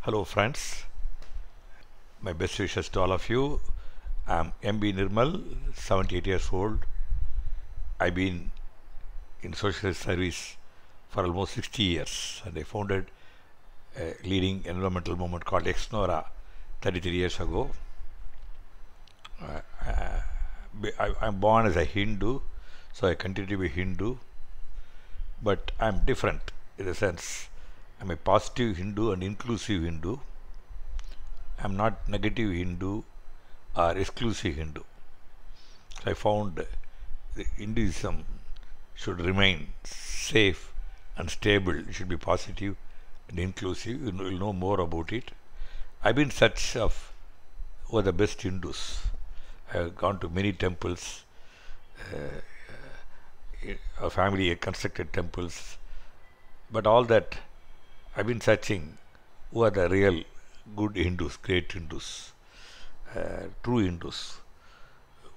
Hello friends, my best wishes to all of you. I'm MB Nirmal, 78 years old. I've been in social service for almost 60 years and I founded a leading environmental movement called Exnora 33 years ago. I'm born as a Hindu, so I continue to be Hindu, but I'm different in the sense I'm a positive Hindu and inclusive Hindu. I'm not negative Hindu or exclusive Hindu. So I found the Hinduism should remain safe and stable. It should be positive and inclusive. You will know more about it. I've been in search of who are the best Hindus. I have gone to many temples. Our family had constructed temples. But all that, I've been searching who are the real good Hindus, great Hindus, true Hindus,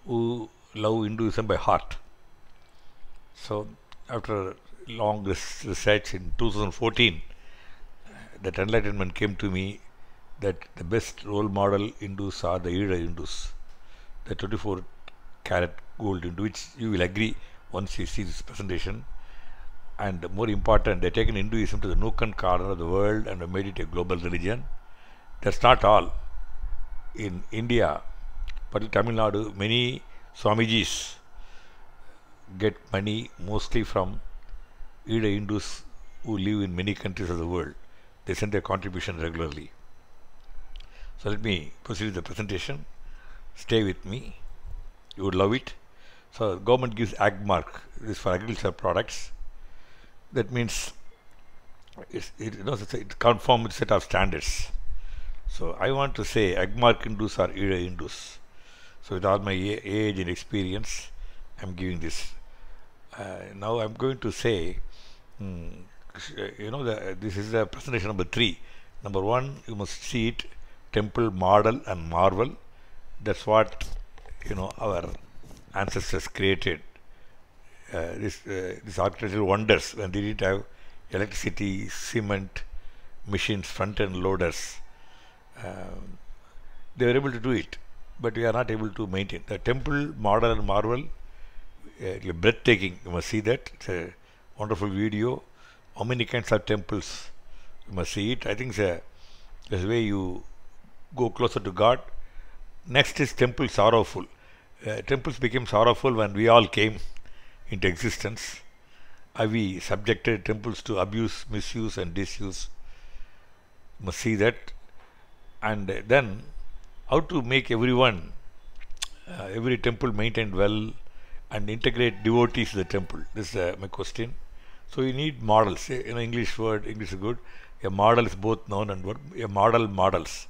who love Hinduism by heart. So after long research in 2014, that enlightenment came to me that the best role model Hindus are the Ida Hindus, the 24 karat gold Hindu, which you will agree once you see this presentation. And more important, they've taken Hinduism to the nook and corner of the world and have made it a global religion. That's not all. In India, particularly Tamil Nadu, many Swamijis get money mostly from Ida Hindus who live in many countries of the world. They send their contribution regularly. So let me proceed with the presentation. Stay with me. You would love it. So government gives AG mark. This is for agricultural products. That means it conforms with set of standards. So I want to say AG mark Hindus are Ida Hindus. So with all my age and experience, I'm giving this. Now I'm going to say, this is the presentation number 3. Number 1, you must see it, temple, model and marvel. That's what our ancestors created. These architectural wonders when they didn't have electricity, cement, machines, front-end loaders. They were able to do it, but we are not able to maintain. The temple, model and marvel, breathtaking. You must see that. It's a wonderful video. How many kinds of temples? You must see it. I think it's the way you go closer to God. Next is temple sorrowful. Temples became sorrowful when we all came into existence. We subjected temples to abuse, misuse and disuse. You must see that. And then how to make everyone, every temple maintained well and integrate devotees to the temple. This is my question. So you need models. English is good. A model is both noun and verb. A models.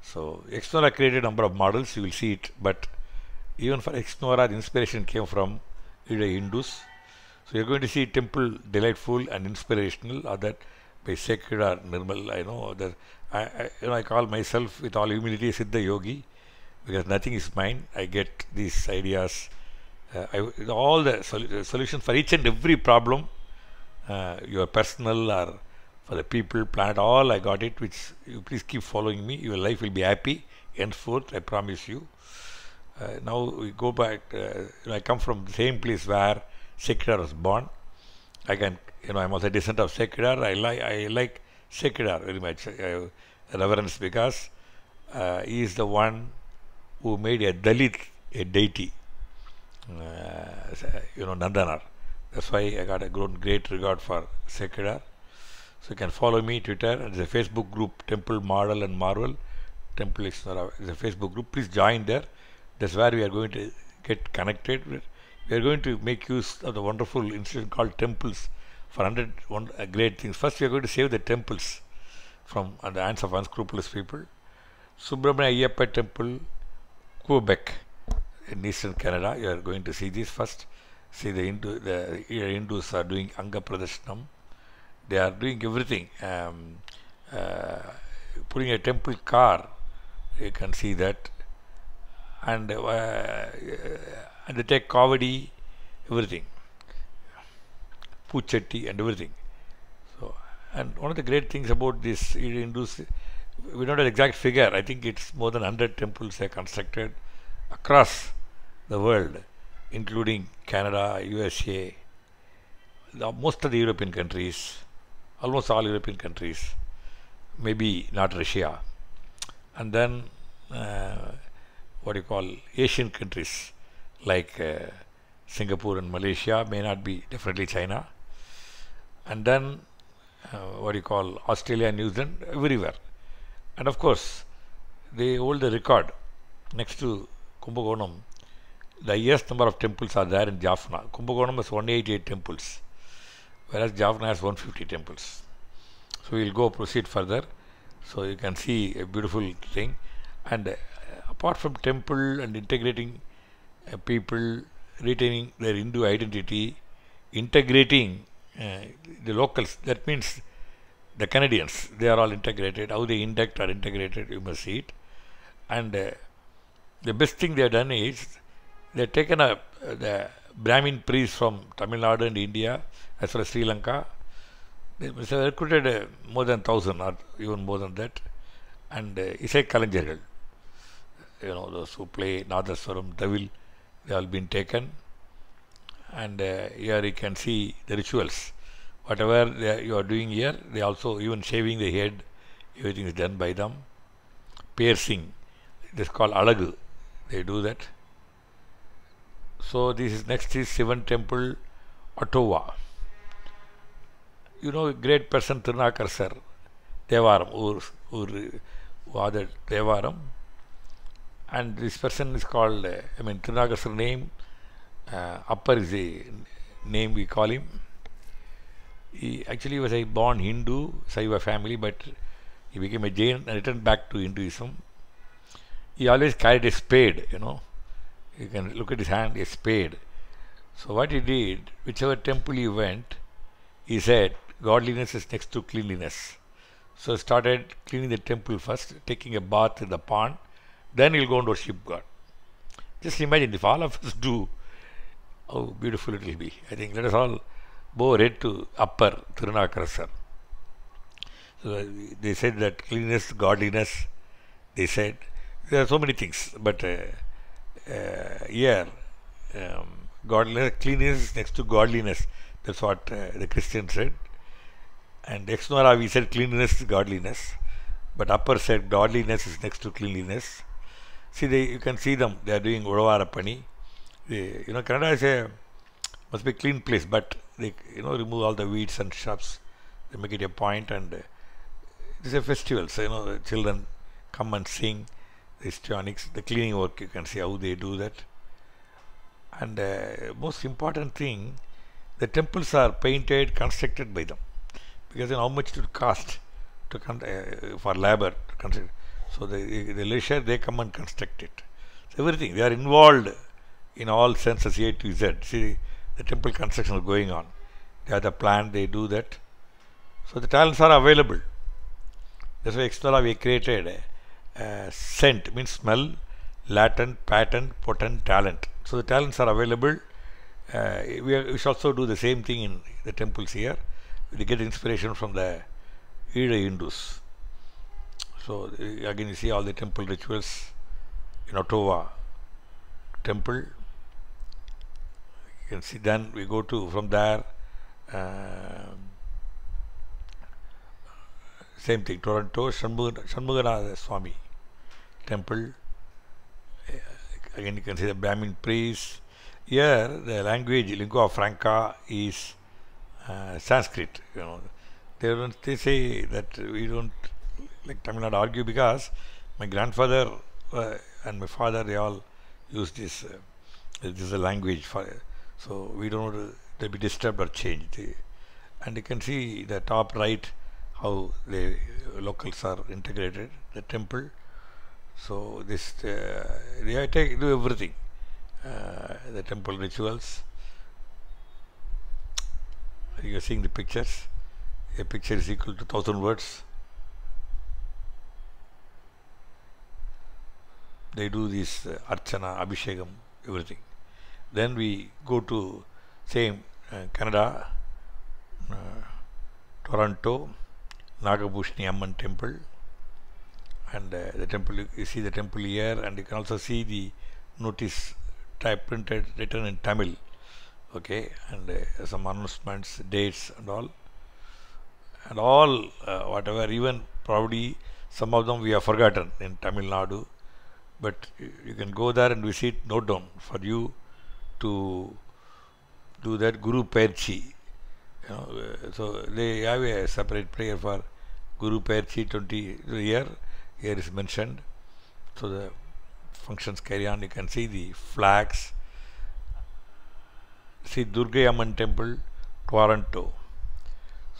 So Exnora created a number of models. You will see it. But even for Exnora, the inspiration came from Ida Hindus. So you're going to see temple delightful and inspirational, or that by Sacred or Nirmal. I know that I call myself with all humility Siddha Yogi, because nothing is mine. I get these ideas, all the solutions for each and every problem, your personal or for the people, planet, all I got it. Which you please keep following me. Your life will be happy henceforth, I promise you. Now we go back. I come from the same place where Sekidar was born. I'm also a descendant of Sekidar. I like Sekidar very much. Reverence, because he is the one who made a Dalit a deity. Nandanar. That's why I got a great regard for Sekidar. So you can follow me Twitter. There's a Facebook group, Temple Model and Marvel. Temple Exnora is a Facebook group. Please join there. That's where we are going to get connected. We are going to make use of the wonderful institution called temples for 100 great things. First, we are going to save the temples from the hands of unscrupulous people. Subramania Ayyappa Temple, Quebec, in eastern Canada. You are going to see this first. See the Hindus are doing Anga Pradarsanam. They are doing everything. Putting a temple car, you can see that. And they take Kavadi, everything, Puchetti and everything. So, and one of the great things about this Hindus, We don't have the exact figure. I think it's more than 100 temples are constructed across the world, including Canada, USA, most of the European countries, almost all European countries, maybe not Russia. And then what you call Asian countries like Singapore and Malaysia, may not be, definitely China. And then what you call Australia, New Zealand, everywhere. And of course, they hold the record next to Kumbakonam. The highest number of temples are there in Jaffna. Kumbakonam has 188 temples, whereas Jaffna has 150 temples. So we will proceed further. So you can see a beautiful thing. And apart from temple and integrating people, retaining their Hindu identity, integrating the locals, that means the Canadians, they are all integrated. How they induct are integrated, you must see it. And the best thing they have done is they have taken up the Brahmin priests from Tamil Nadu and India as well as Sri Lanka. They must have recruited more than 1,000 or even more than that. And Isai Kalanjargal, those who play Nadaswaram, Davil, they all been taken. And here you can see the rituals. Whatever you are doing here, they also, even shaving the head, everything is done by them. Piercing, it is called Alagu, they do that. So this is next is Sivan Temple, Ottawa. Great person Tirunakar sir, Devaram, Ur Devaram. And this person is called, Tirunakar sir name, Appar is the name we call him. He actually was a born Hindu, Saiva family, but he became a Jain and returned back to Hinduism. He always carried a spade, You can look at his hand, a spade. So what he did, whichever temple he went, he said, godliness is next to cleanliness. So he started cleaning the temple first, taking a bath in the pond, then he'll go and worship God. Just imagine if all of us do, how beautiful it will be. I think let us all bow head to Appar Tirunakar sir. So they said that cleanliness, godliness, they said, there are so many things, but here, godliness, cleanliness is next to godliness. That's what the Christians said. And ex Nora we said cleanliness is godliness, but Appar said godliness is next to cleanliness. See, you can see them, they are doing Udavarapani. Canada must be a clean place, but they remove all the weeds and shrubs. They make it a point, and it is a festival. So the children come and sing the histrionics, the cleaning work. You can see how they do that. And most important thing, the temples are painted, constructed by them, because how much it would cost to for labor to construct. So the leisure, they come and construct it. So everything, they are involved in all senses, A to Z. See, the temple construction is going on. They have the plan, they do that. So the talents are available. That's why External we created scent, means smell, latent, patent, potent, talent. So the talents are available. We should also do the same thing in the temples here. We get inspiration from the Ida Hindus. So again you see all the temple rituals in Ottawa temple. You can see, then we go to, from there, same thing, Toronto, Shanmuganath Swami temple. Again you can see the Brahmin priests. Here the language, lingua franca, is Sanskrit. They say that we don't like Tamil Nadu argue, because my grandfather and my father, they all use this. This is a language for, so we don't want to be disturbed or changed. And you can see the top right how the locals are integrated, the temple. So this they do everything, the temple rituals. You are seeing the pictures. A picture is equal to 1,000 words. They do this Archana, Abhishekam, everything. Then we go to same Canada, Toronto, Nagabhushni Amman temple. and the temple, you see the temple here, and you can also see the notice type printed written in Tamil, okay, and some announcements, dates and all whatever, even probably some of them we have forgotten in Tamil Nadu, but you can go there and visit, note down for you to do that Guru Perchi. So they have a separate prayer for Guru Perchi 20 year. Here is mentioned. So the functions carry on. You can see the flags. See Durga Amman Temple, Toronto.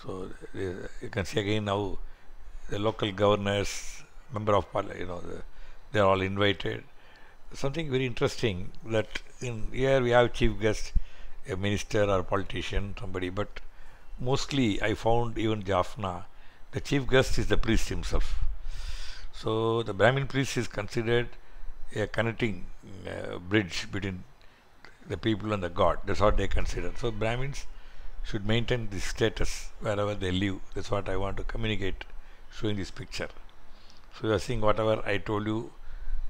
So you can see again now the local governors, member of parliament, they are all invited. Something very interesting that in here we have chief guest, a minister or politician, somebody, but mostly I found even Jaffna, the chief guest is the priest himself. So the Brahmin priest is considered a connecting bridge between the people and the God. That's what they consider. So Brahmins should maintain this status wherever they live. That's what I want to communicate showing this picture. So you are seeing whatever I told you,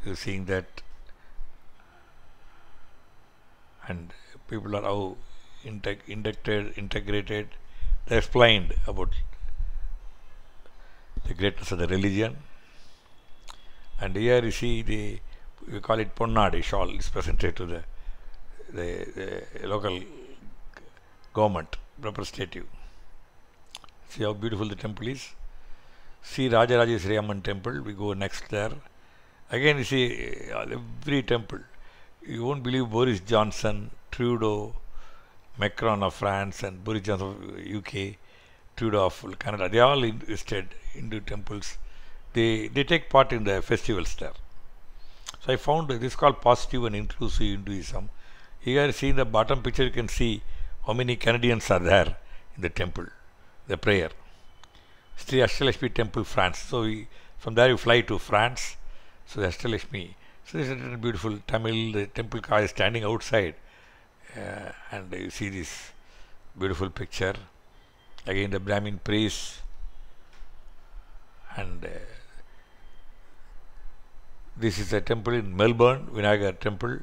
you are seeing that, and people are how integrated, they explained about the greatness of the religion. And here you see we call it Ponnadi shawl, is presented to the local government representative. See how beautiful the temple is. See Rajarajeswari Amman temple, we go next there. Again you see every temple. You won't believe Boris Johnson, Trudeau, Macron of France and Boris Johnson of UK, Trudeau of Canada, they all invested into temples. They take part in the festivals there. So I found this called positive and inclusive Hinduism. Here see in the bottom picture you can see how many Canadians are there in the temple, the prayer. Sri Ashtalakshmi Temple, France. So from there you fly to France. So the Ashtalakshmi. So this is a beautiful Tamil, the temple car is standing outside, and you see this beautiful picture. Again the Brahmin priest, and this is a temple in Melbourne, Vinayagar temple.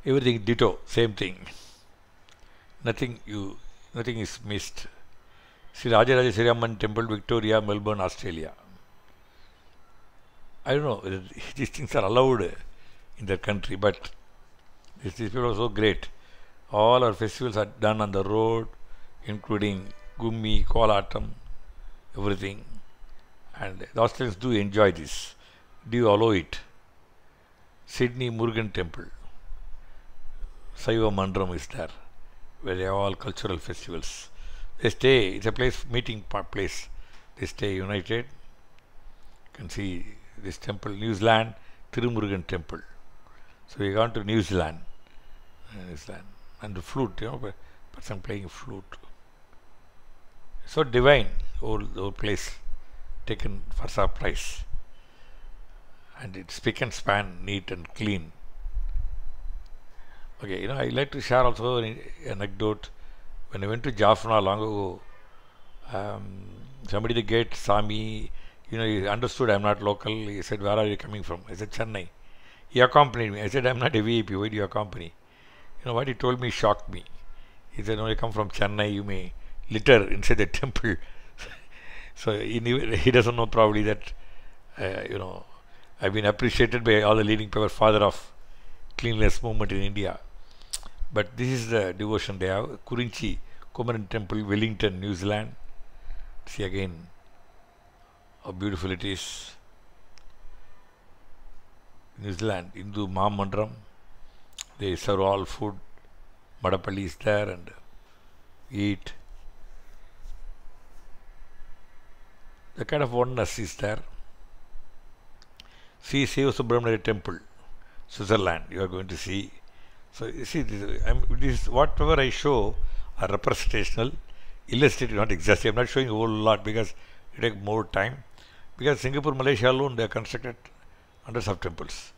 Everything ditto, same thing. Nothing is missed. See Rajarajeswari Amman Temple, Victoria, Melbourne, Australia. I don't know whether these things are allowed in their country, but these people are so great. All our festivals are done on the road, including Gummi, Kolatam, everything. And the Australians do enjoy this. Do you allow it? Sydney Murugan Temple. Saiva Mandram is there, where they have all cultural festivals. They stay, it's a place, meeting place. They stay united. You can see this temple, New Zealand, Tirumurugan Temple. So we gone to New Zealand. And the flute, person playing flute. So divine, whole place, taken for surprise. And it's spick and span, neat and clean. Okay, I like to share also an anecdote. When I went to Jaffna long ago, somebody at the gate saw me, he understood I'm not local. He said, "Where are you coming from?" I said, "Chennai." He accompanied me. I said, "I'm not a VIP. Why do you accompany?" What he told me shocked me. He said, "No, I come from Chennai. You may litter inside the temple." So he doesn't know probably that, I've been appreciated by all the leading people, father of cleanliness movement in India. But this is the devotion they have. Kurinchi, Kumaran Temple, Wellington, New Zealand. See again how beautiful it is. New Zealand, Hindu Mahamandram. They serve all food. Madapalli is there and eat. The kind of oneness is there. See Seva Subramania Temple, Switzerland, you are going to see. So you see, this whatever I show are representational, illustrative, not exactly. I'm not showing a whole lot because it takes more time. Because Singapore, Malaysia alone, they have constructed hundreds of temples.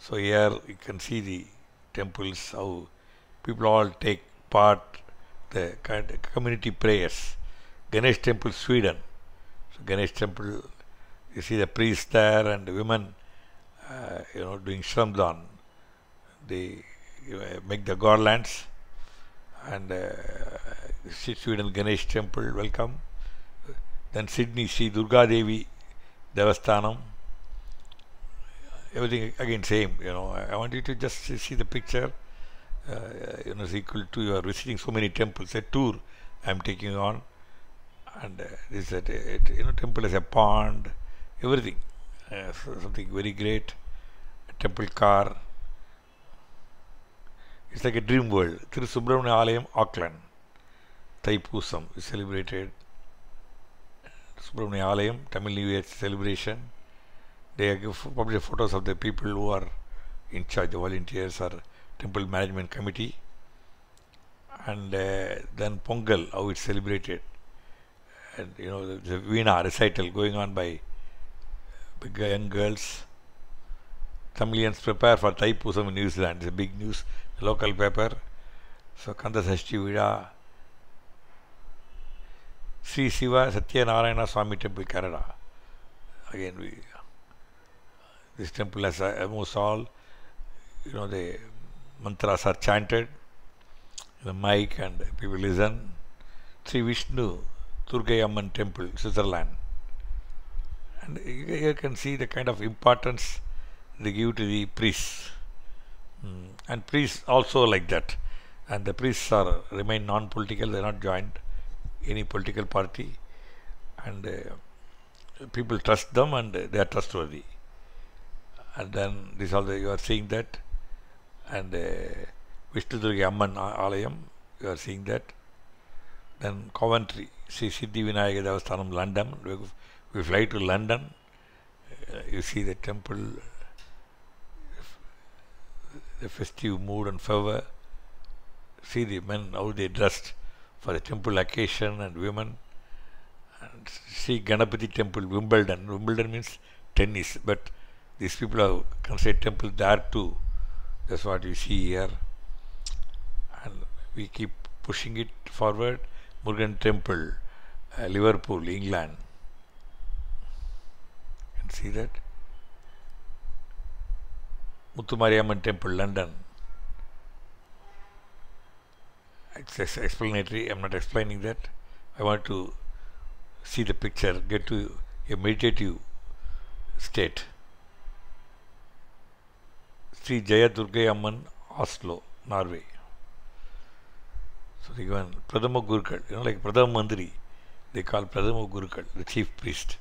So here you can see the temples, how people all take part, the community prayers, Ganesh Temple, Sweden. So Ganesh Temple, you see the priests there and the women, doing Shramdan. They make the garlands. And Sweden Ganesh Temple, welcome. Then Sydney, Sri Durga Devi Devasthanam. Everything again same. I want you to just see the picture. It's equal to you are visiting so many temples. A tour I am taking on, and this temple has a pond, everything, something very great. A temple car. It's like a dream world. Thiru Subramania Alayam, Auckland. Thaipusam is celebrated. Subramania Alayam, Tamil New Year celebration. They publish photos of the people who are in charge, the volunteers or temple management committee. And then Pongal, how it's celebrated. And the Veena recital going on by young girls. Tamilians prepare for Thaipusam in New Zealand. It's a big news, the local paper. So Kanda Sashti Vida. Sri Siva Satyanarayana Swami Temple, Canada. Again, this temple has almost all, the mantras are chanted, the mic, and people listen. Sri Vishnu Durgai Amman Temple, Switzerland. And you can see the kind of importance they give to the priests. And priests also like that. And the priests remain non-political, they are not joined any political party. And people trust them and they are trustworthy. And then this also you are seeing that. And Vishnu Durga Amman Alayam, you are seeing that. Then Coventry, Sri Siddhi Vinayaka Devasthanam, London. We fly to London. You see the temple, the festive mood and fervor. See the men, how they dressed for the temple occasion, and women. And see Ganapati Temple, Wimbledon. Wimbledon means tennis, but these people have considered temple there too. That's what you see here. And we keep pushing it forward. Murugan Temple, Liverpool, England. You can see that. Muthumariyamman Temple, London. It's explanatory. I'm not explaining that. I want to see the picture, get to a meditative state. Sri Jaya Durga Amman, Oslo, Norway. So they given Pradama Gurukal, like Pradama Mandri, they call Pradama Gurukal, the chief priest.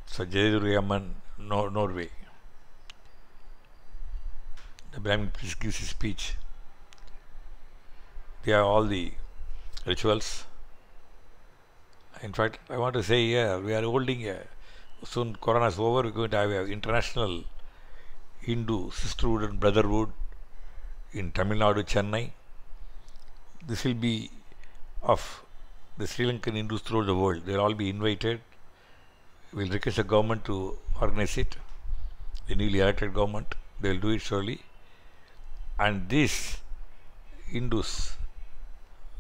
So Jaya Durga Amman, Norway. The Brahmin priest gives his speech. They have all the rituals. In fact, I want to say here, we are holding soon Corona is over, we are going to have an international Hindu sisterhood and brotherhood in Tamil Nadu, Chennai. This will be of the Sri Lankan Hindus throughout the world. They will all be invited. We will request the government to organize it, the newly elected government. They will do it surely. And these Hindus,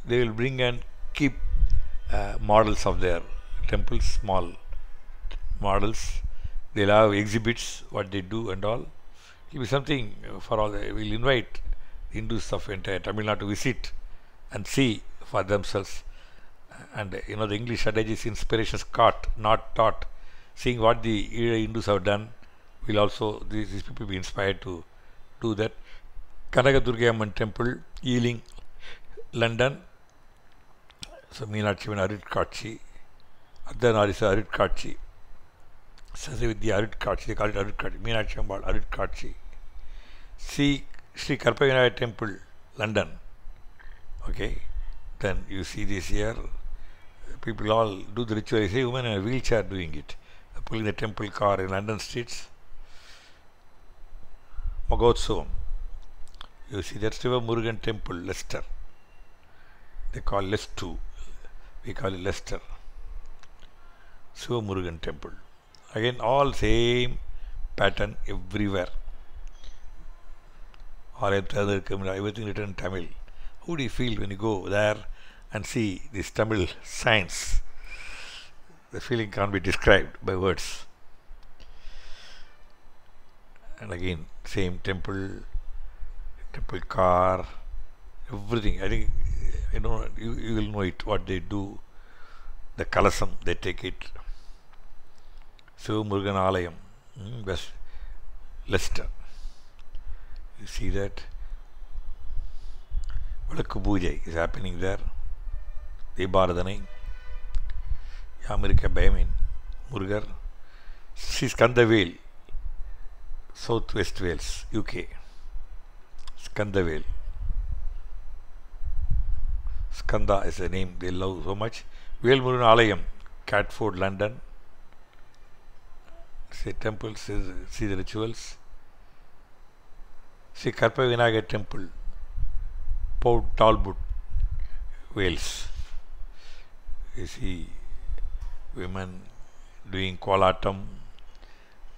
they will bring and keep models of their temples, small models. They'll have exhibits, what they do and all. It will be something for all. We'll invite Hindus of entire Tamil Nadu to visit and see for themselves. And the English adage is inspiration is caught, not taught. Seeing what the Hindus have done, will also these people be inspired to do that. Kanaka Durga Amman Temple, Ealing, London. So Meenakshi Arid Kachi, Ardhanarisa Arid Kachi, Sasavidya Arid Kachi, they call it Arid Kachi, Meenakshi Ammal Arid Kachi. See Sri Karpavinaya Temple, London. Okay, then you see this here, people all do the ritual. You see women in a wheelchair doing it, pulling the temple car in London streets. Magotsavam. You see that Siva Murugan Temple, Leicester. They call Leicester. We call it Leicester. Siva Murugan Temple. Again, all same pattern everywhere. Everything written in Tamil. How do you feel when you go there and see these Tamil signs? The feeling can't be described by words. And again, same temple car, everything. I think you will know it, what they do. The Kalasam, they take it. Murugan Alayam, West Leicester. You see that? Valakku Pujai is happening there. Debaradhanai. Yamirika Bayamin, Murugar. Skandavel, South West Wales, UK. Skandavel. Skanda is a name they love so much. Vel Murugan Alayam, Catford, London. See temples, see the rituals. See Karpa Vinayagar Temple, Port Talbot, Wales. You see women doing Kolatam,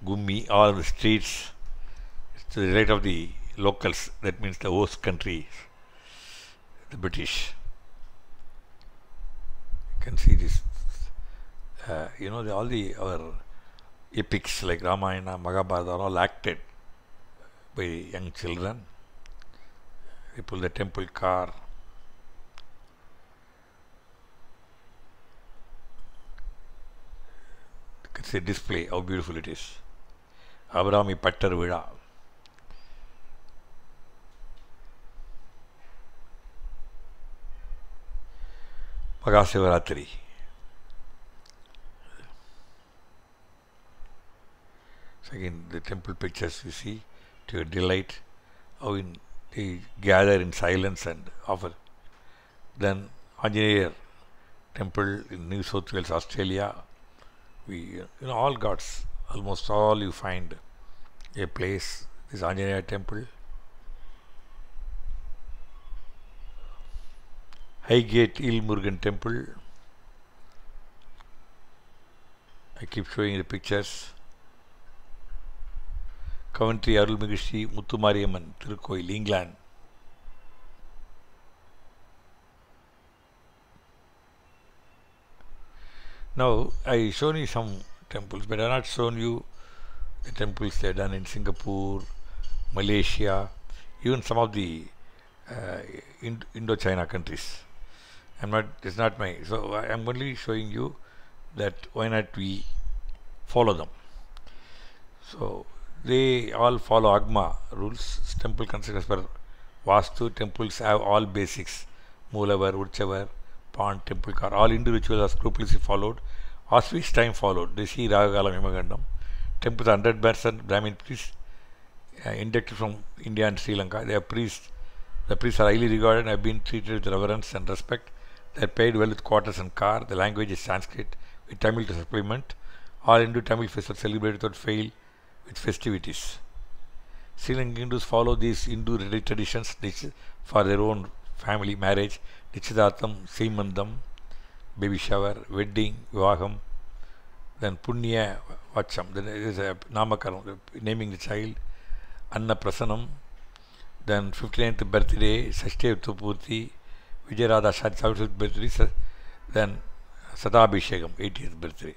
Gummi, all the streets. It's the right of the locals, that means the host country, the British. You can see this, our epics like Ramayana, Mahabharata are all acted by young children. They pull the temple car. You can see display, how beautiful it is. Abrahami Pattar Vida. Mahasivaratri. So again, the temple pictures you see, to your delight, how they gather in silence and offer. Then Anjaneya temple in New South Wales, Australia. All gods, almost all you find a place. This Anjaneya temple. Highgate Murugan temple. I keep showing the pictures. Coventry Arulmigu Sri Muthumariyamman Tirukkoil, England. Now I shown you some temples, but I have not shown you the temples they are done in Singapore, Malaysia, even some of the Indo-China countries. It's not my, so I am only showing you that why not we follow them. So they all follow Agma rules. Temple construction as per Vastu, temples have all basics. Moolavar, Urchavar, Pond, temple car, all Hindu rituals are scrupulously followed. Auspicious time followed. They see Ragagalam Himagandam. Temples 100% Brahmin priests inducted from India and Sri Lanka. They are priests. The priests are highly regarded and have been treated with reverence and respect. They are paid well with quarters and car. The language is Sanskrit with Tamil to supplement. All Hindu Tamil festivals celebrated without fail with festivities. Sri Lankan Hindus follow these Hindu traditions for their own family marriage, Nichadatam, Seemandam, baby shower, wedding, Vivaham, then Punya Vacham, then there is a Namakaram, naming the child, Anna Prasanam, then 59th birthday, Sashti Tupurti, Vijayarada Shad's birthday, then Sadabhishekam, 80th birthday.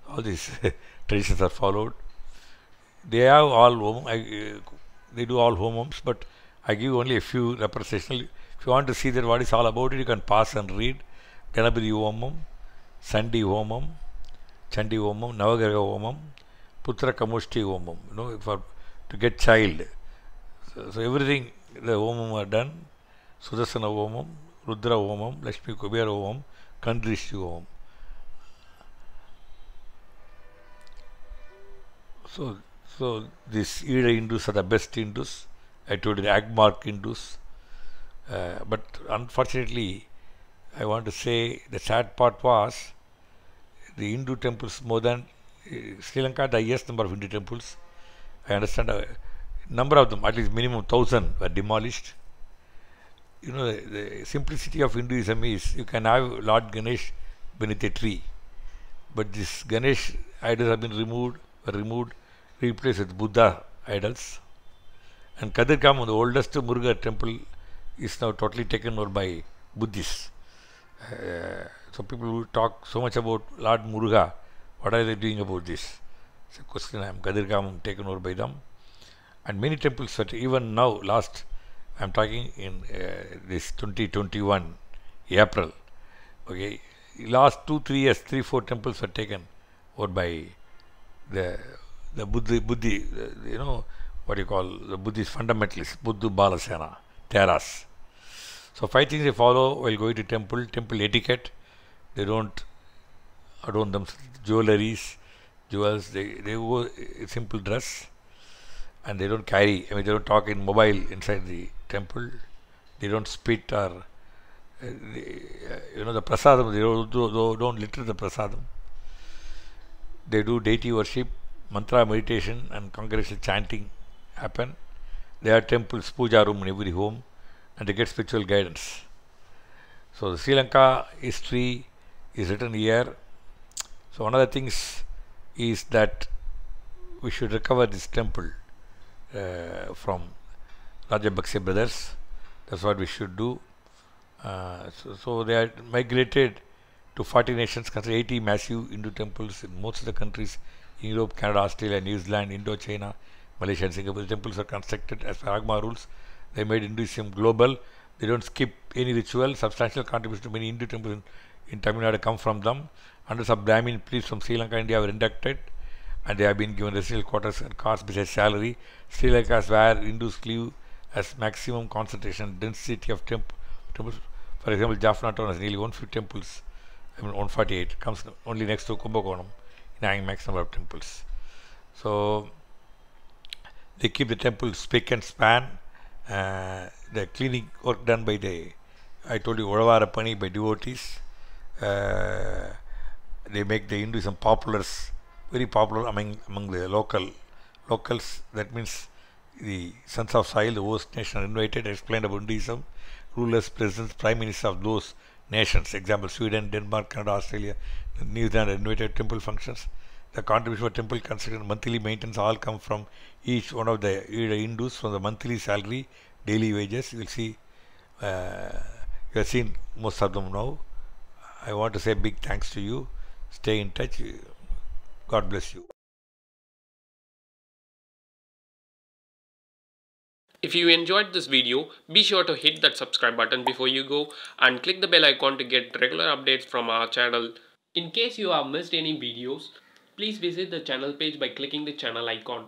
All these traditions are followed. They have all they do all homums, but I give only a few representational. If you want to see that what is all about it, you can pass and read. Ganapati Homam, Sandi Homam, Chandi Homam, Navagraha Homam, Putra Kamushti Homam, to get child. So everything, the Homam are done. Sudarsana Homam, Rudra Homam, Lakshmi Kubera Homam, Kandrishti Homam. So these Ida Hindus are the best Hindus. I told you the Agmark Hindus. But unfortunately, I want to say the sad part was the Hindu temples more than Sri Lanka had the highest number of Hindu temples. I understand a number of them, at least minimum 1,000 were demolished. The simplicity of Hinduism is you can have Lord Ganesh beneath a tree, but this Ganesh idols have been removed, replaced with Buddha idols. And Kadirkam, the oldest Muruga temple is now totally taken over by Buddhists. So people who talk so much about Lord Muruga, what are they doing about this? It's a question. Kadirgamam taken over by them, and many temples that even now, last I'm talking in this 2021 April. Okay, last 2 3 years, 3 4 temples were taken over by the Buddhi, what you call the Buddhist fundamentalists, Buddha Balasena, Teras. So 5 things they follow while going to temple. Temple etiquette. They don't adorn themselves jewelries, jewels. They go simple dress, and they don't carry. They don't talk in mobile inside the temple. They don't spit or the prasadam. They don't litter the prasadam. They do deity worship, mantra meditation, and congregational chanting happen. There are temples, puja room in every home, and they get spiritual guidance. So the Sri Lanka history is written here. So one of the things is that we should recover this temple from Rajapaksa brothers. That's what we should do. So they are migrated to 40 nations, consider 80 massive Hindu temples in most of the countries in Europe, Canada, Australia, New Zealand, Indochina, Malaysia and Singapore. The temples are constructed as per Agma rules. They made Hinduism global. They don't skip any ritual. Substantial contributions to many Hindu temples in Tamil Nadu come from them. Hundreds of Brahmin priests from Sri Lanka, India were inducted, and they have been given residential quarters and cars besides salary. Sri Lanka is where Hindus live as maximum concentration density of temples. For example, Jaffna town has nearly 150 temples. 148 comes only next to Kumbakonam in having maximum number of temples. So they keep the temple spick and span. The cleaning work done by I told you, Odavarapani, by devotees. They make the Hinduism very popular among the locals. That means the sons of soil, the host nation, are invited, explained about Hinduism. Rulers, presidents, prime ministers of those nations, example Sweden, Denmark, Canada, Australia, New Zealand, invited temple functions. The contribution for temple construction, monthly maintenance, all come from each one of the Hindus from the monthly salary, daily wages. You will see, you have seen most of them now. I want to say big thanks to you. Stay in touch. God bless you. If you enjoyed this video, be sure to hit that subscribe button before you go and click the bell icon to get regular updates from our channel. In case you have missed any videos, please visit the channel page by clicking the channel icon.